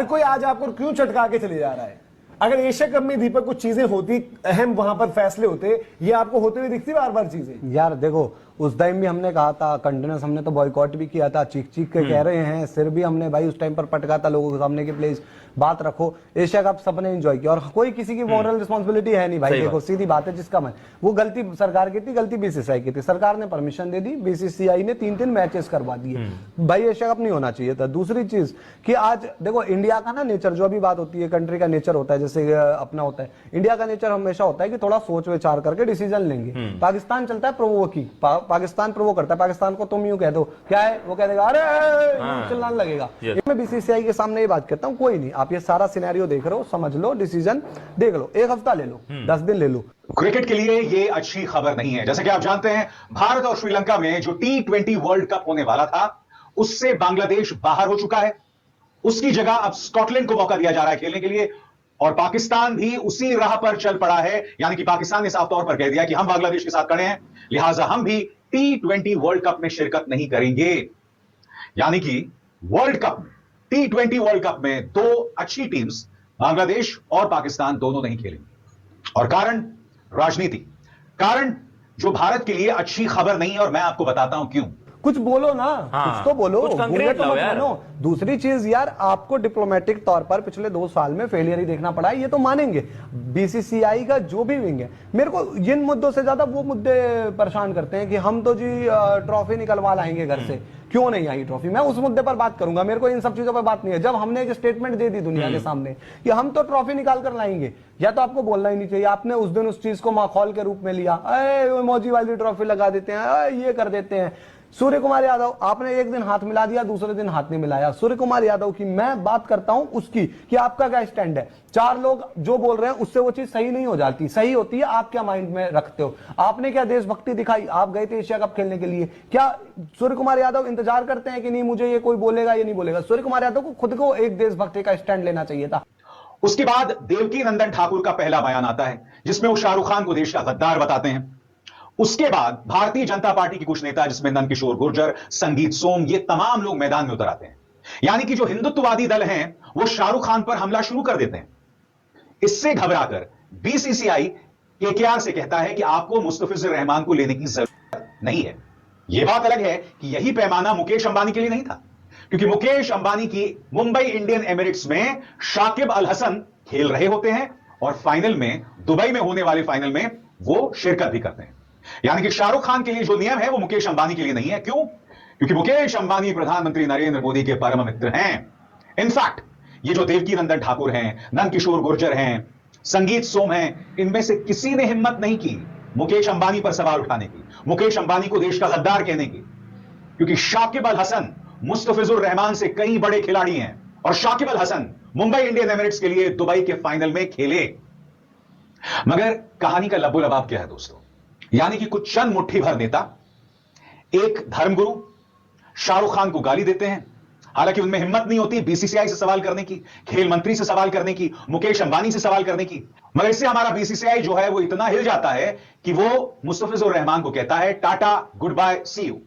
कोई आज आपको क्यों चटका के चले जा रहा है? अगर एशिया कप में दीपक कुछ चीजें होती, अहम वहां पर फैसले होते, ये आपको होते हुए दिखती बार बार चीजें? यार देखो, उस टाइम भी हमने कहा था, कंटिन्यूस हमने तो बॉयकॉट भी किया था, चीख चीख के कह रहे हैं, सिर भी हमने भाई उस टाइम पर पटका था लोगों के सामने कि प्लीज बात रखो। एशिया कप सबने एंजॉय किया और कोई किसी की मॉरल रिस्पॉन्सिबिलिटी है नहीं भाई। देखो सीधी बात है, जिसका मन, वो गलती सरकार की थी, गलती बीसीसीआई की थी। सरकार ने परमिशन दे दी, बीसीसीआई ने 3-3 मैचेस करवा दिए। भाई एशिया कप नहीं होना चाहिए था। दूसरी चीज कि आज देखो इंडिया का ना नेचर, जो अभी बात होती है कंट्री का नेचर होता है, जैसे अपना होता है, इंडिया का नेचर हमेशा होता है कि थोड़ा सोच विचार करके डिसीजन लेंगे। पाकिस्तान चलता है प्रोवोकी, पाकिस्तान प्रोवो करता है, पाकिस्तान को तुम यूं कह दो क्या है, वो कह देगा अरे चिल्लाने लगेगा। मैं बीसीसीआई के सामने ये बात करता हूँ, कोई नहीं, आप ये सारा सिनेरियो देख रहे हो, समझ लो, डिसीजन देख लो, 1 हफ्ता ले लो, 10 दिन ले लो। क्रिकेट के लिए ये अच्छी खबर नहीं है। जैसे कि आप जानते हैं, भारत और श्रीलंका में जो T20 वर्ल्ड कप होने वाला था, उससे बांग्लादेश बाहर हो चुका है। उसकी जगह अब स्कॉटलैंड को मौका दिया जा रहा है खेलने के लिए, और पाकिस्तान भी उसी राह पर चल पड़ा है। यानी कि पाकिस्तान ने साफ तौर पर कह दिया कि हम बांग्लादेश के साथ खड़े हैं, लिहाजा हम भी T20 वर्ल्ड कप में शिरकत नहीं करेंगे। यानी कि वर्ल्ड कप में, T20 वर्ल्ड कप में 2 अच्छी टीम्स बांग्लादेश और पाकिस्तान दोनों नहीं खेलेंगे। और कारण राजनीति, कारण जो भारत के लिए अच्छी खबर नहीं है, और मैं आपको बताता हूं क्यों। कुछ बोलो ना, कुछ तो बोलो, कुछ कंक्रीट तो लाओ मत यार। बनो। दूसरी चीज यार, आपको डिप्लोमेटिक तौर पर पिछले 2 साल में फेलियर ही देखना पड़ा है, ये तो मानेंगे। बीसीसीआई का जो भी विंग है, मेरे को इन मुद्दों से ज्यादा वो मुद्दे परेशान करते हैं कि हम तो जी ट्रॉफी निकलवा लाएंगे घर से, क्यों नहीं आई ट्रॉफी। मैं उस मुद्दे पर बात करूंगा, मेरे को इन सब चीजों पर बात नहीं है। जब हमने एक स्टेटमेंट दे दी दुनिया के सामने कि हम तो ट्रॉफी निकाल कर लाएंगे, या तो आपको बोलना ही नहीं चाहिए। आपने उस दिन उस चीज को माखौल के रूप में लिया, इमोजी वाली ट्रॉफी लगा देते हैं, ये कर देते हैं। सूर्य कुमार यादव, आपने एक दिन हाथ मिला दिया, दूसरे दिन हाथ नहीं मिलाया। सूर्य कुमार यादव की मैं बात करता हूं उसकी, कि आपका क्या स्टैंड है। 4 लोग जो बोल रहे हैं उससे वो चीज सही नहीं हो जाती, सही होती है आप क्या माइंड में रखते हो। आपने क्या देशभक्ति दिखाई, आप गए थे एशिया कप खेलने के लिए। क्या सूर्य कुमार यादव इंतजार करते हैं कि नहीं मुझे ये कोई बोलेगा, ये नहीं बोलेगा। सूर्य कुमार यादव को खुद को एक देशभक्ति का स्टैंड लेना चाहिए था। उसके बाद देवकी नंदन ठाकुर का पहला बयान आता है, जिसमें वो शाहरुख खान को देश का गद्दार बताते हैं। उसके बाद भारतीय जनता पार्टी के कुछ नेता, जिसमें नंदकिशोर गुर्जर, संगीत सोम, ये तमाम लोग मैदान में उतर आते हैं। यानी कि जो हिंदुत्ववादी दल हैं, वो शाहरुख खान पर हमला शुरू कर देते हैं। इससे घबराकर बीसीसीआई केकेआर से कहता है कि आपको मुस्तफिजुर रहमान को लेने की जरूरत नहीं है। यह बात अलग है कि यही पैमाना मुकेश अंबानी के लिए नहीं था, क्योंकि मुकेश अंबानी की मुंबई इंडियन एमिरेट्स में शाकिब अल हसन खेल रहे होते हैं, और फाइनल में, दुबई में होने वाले फाइनल में वो शिरकत भी करते हैं। यानी कि शाहरुख खान के लिए जो नियम है वो मुकेश अंबानी के लिए नहीं है। क्यों? क्योंकि मुकेश अंबानी प्रधानमंत्री नरेंद्र मोदी के परम मित्र हैं। इनफैक्ट ये जो देवकी नंदन ठाकुर हैं, नंदकिशोर गुर्जर हैं, संगीत सोम हैं, इनमें से किसी ने हिम्मत नहीं की मुकेश अंबानी पर सवाल उठाने की, मुकेश अंबानी को देश का गद्दार कहने की। क्योंकि शाकिब अल हसन मुस्तफिजुर रहमान से कई बड़े खिलाड़ी हैं, और शाकिब अल हसन मुंबई इंडियन एमिरेट्स के लिए दुबई के फाइनल में खेले। मगर कहानी का लब्बो लबाब क्या है दोस्तों? यानी कि कुछ चंद मुट्ठी भर नेता एक धर्मगुरु शाहरुख खान को गाली देते हैं। हालांकि उनमें हिम्मत नहीं होती बीसीसीआई से सवाल करने की, खेल मंत्री से सवाल करने की, मुकेश अंबानी से सवाल करने की। मगर इससे हमारा बीसीसीआई जो है वो इतना हिल जाता है कि वो मुस्तफिजुर रहमान को कहता है tata, goodbye, see you.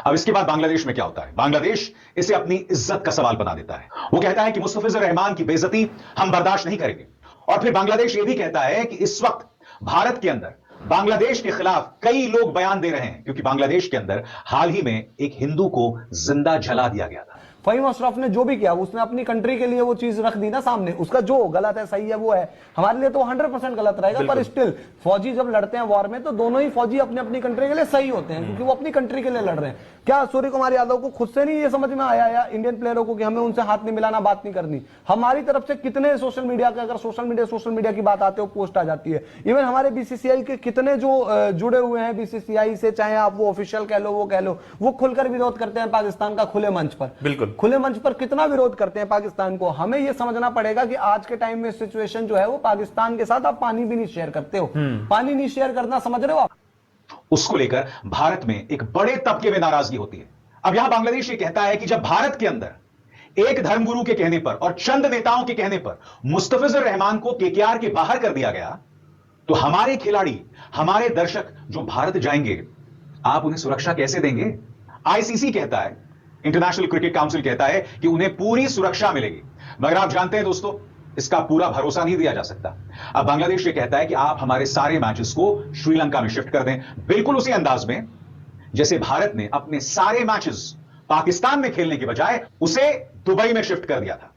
अब इसके बाद बांग्लादेश में क्या होता है? बांग्लादेश इसे अपनी इज्जत का सवाल बना देता है। वो कहता है कि मुस्तफिजुर रहमान की बेइज्जती हम बर्दाश्त नहीं करेंगे। और फिर बांग्लादेश ये भी कहता है कि इस वक्त भारत के अंदर बांग्लादेश के खिलाफ कई लोग बयान दे रहे हैं, क्योंकि बांग्लादेश के अंदर हाल ही में एक हिंदू को जिंदा जला दिया गया था। फहीम अशरफ ने जो भी किया, उसने अपनी कंट्री के लिए वो चीज रख दी ना सामने। उसका जो गलत है, सही है, वो है। हमारे लिए तो 100% गलत रहेगा, पर स्टिल फौजी जब लड़ते हैं वॉर में, तो दोनों ही फौजी अपनी अपनी कंट्री के लिए सही होते हैं, क्योंकि वो अपनी कंट्री के लिए लड़ रहे हैं। क्या सूर्य कुमार यादव को खुद से नहीं ये समझ में आया या इंडियन प्लेयरों को कि हमें उनसे हाथ नहीं मिलाना, बात नहीं करनी? हमारी तरफ से कितने सोशल मीडिया के, अगर सोशल मीडिया की बात आती है, पोस्ट आ जाती है। इवन हमारे बीसीसीआई के कितने जो जुड़े हुए हैं बीसीसीआई से, चाहे आप वो ऑफिशियल कह लो, वो कह लो, वो खुलकर विरोध करते हैं पाकिस्तान का खुले मंच पर। बिल्कुल खुले मंच पर कितना विरोध करते हैं पाकिस्तान को। हमें यह समझना पड़ेगा कि आज के टाइम में सिचुएशन जो है वो पाकिस्तान के साथ आप पानी भी नहीं शेयर करते हो। पानी नहीं शेयर करना, समझ रहे हो आप? उसको लेकर भारत में एक बड़े तबके में नाराजगी होती है। अब यहां बांग्लादेश ये कहता है कि जब भारत के अंदर एक धर्मगुरु के कहने पर और चंद नेताओं के कहने पर मुस्तफिजुर रहमान को केकेआर के बाहर कर दिया गया, तो हमारे खिलाड़ी, हमारे दर्शक जो भारत जाएंगे, आप उन्हें सुरक्षा कैसे देंगे? आईसीसी कहता है, इंटरनेशनल क्रिकेट काउंसिल कहता है कि उन्हें पूरी सुरक्षा मिलेगी, मगर आप जानते हैं दोस्तों, इसका पूरा भरोसा नहीं दिया जा सकता। अब बांग्लादेश ये कहता है कि आप हमारे सारे मैचेस को श्रीलंका में शिफ्ट कर दें, बिल्कुल उसी अंदाज में जैसे भारत ने अपने सारे मैचेस पाकिस्तान में खेलने की बजाय उसे दुबई में शिफ्ट कर दिया था।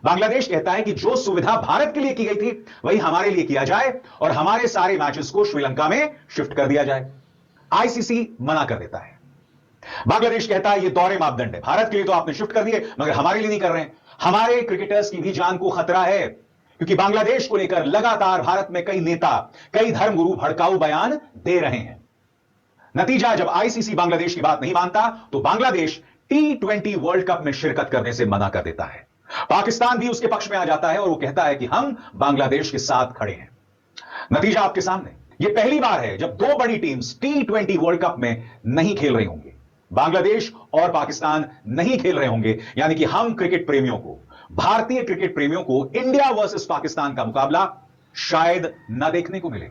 बांग्लादेश कहता है कि जो सुविधा भारत के लिए की गई थी वही हमारे लिए किया जाए और हमारे सारे मैचेस को श्रीलंका में शिफ्ट कर दिया जाए। आईसीसी मना कर देता है। बांग्लादेश कहता है ये दोहरे मापदंड है, भारत के लिए तो आपने शिफ्ट कर दिए मगर हमारे लिए नहीं कर रहे हैं। हमारे क्रिकेटर्स की भी जान को खतरा है, क्योंकि बांग्लादेश को लेकर लगातार भारत में कई नेता, कई धर्मगुरु भड़काऊ बयान दे रहे हैं। नतीजा, जब आईसीसी बांग्लादेश की बात नहीं मानता तो बांग्लादेश T20 वर्ल्ड कप में शिरकत करने से मना कर देता है। पाकिस्तान भी उसके पक्ष में आ जाता है और वो कहता है कि हम बांग्लादेश के साथ खड़े हैं। नतीजा आपके सामने, यह पहली बार है जब दो बड़ी टीम्स T20 वर्ल्ड कप में नहीं खेल रही होंगी। बांग्लादेश और पाकिस्तान नहीं खेल रहे होंगे, यानी कि हम क्रिकेट प्रेमियों को, भारतीय क्रिकेट प्रेमियों को इंडिया वर्सेस पाकिस्तान का मुकाबला शायद न देखने को मिले,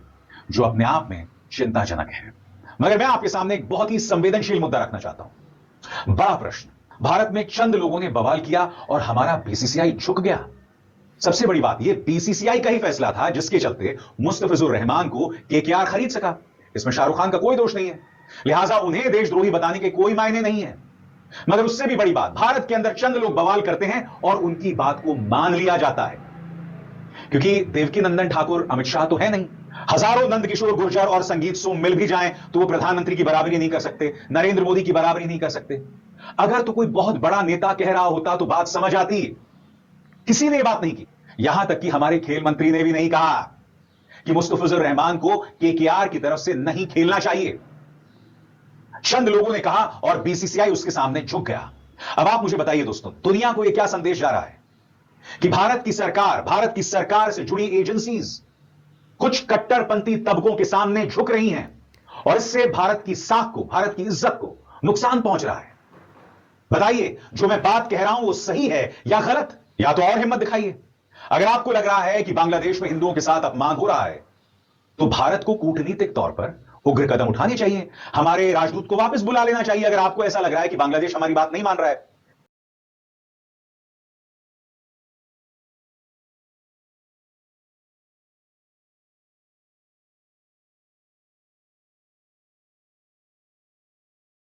जो अपने आप में चिंताजनक है। मगर मैं आपके सामने एक बहुत ही संवेदनशील मुद्दा रखना चाहता हूं। बड़ा प्रश्न, भारत में चंद लोगों ने बवाल किया और हमारा बीसीसीआई झुक गया। सबसे बड़ी बात, यह बीसीसीआई का ही फैसला था जिसके चलते मुस्तफिजुर रहमान को केकेआर खरीद सका। इसमें शाहरुख खान का कोई दोष नहीं है, लिहाजा उन्हें देशद्रोही बताने के कोई मायने नहीं है। मगर उससे भी बड़ी बात, भारत के अंदर चंद लोग बवाल करते हैं और उनकी बात को मान लिया जाता है, क्योंकि देवकी नंदन ठाकुर अमित शाह तो है नहीं। हजारों नंदकिशोर गुर्जर और संगीत सोम मिल भी जाएं तो वो प्रधानमंत्री की बराबरी नहीं कर सकते, नरेंद्र मोदी की बराबरी नहीं कर सकते। अगर तो कोई बहुत बड़ा नेता कह रहा होता तो बात समझ आती, किसी ने बात नहीं की। यहां तक कि हमारे खेल मंत्री ने भी नहीं कहा कि मुस्तफिजुर रहमान को केकेआर की तरफ से नहीं खेलना चाहिए। चंद लोगों ने कहा और बीसीसीआई उसके सामने झुक गया। अब आप मुझे बताइए दोस्तों, दुनिया को यह क्या संदेश जा रहा है कि भारत की सरकार से जुड़ी एजेंसीज कुछ कट्टरपंथी तबकों के सामने झुक रही हैं और इससे भारत की साख को, भारत की इज्जत को नुकसान पहुंच रहा है। बताइए, जो मैं बात कह रहा हूं वो सही है या गलत, या तो और हिम्मत दिखाइए। अगर आपको लग रहा है कि बांग्लादेश में हिंदुओं के साथ अपमान हो रहा है तो भारत को कूटनीतिक तौर पर उग्र कदम उठाने चाहिए, हमारे राजदूत को वापस बुला लेना चाहिए। अगर आपको ऐसा लग रहा है कि बांग्लादेश हमारी बात नहीं मान रहा है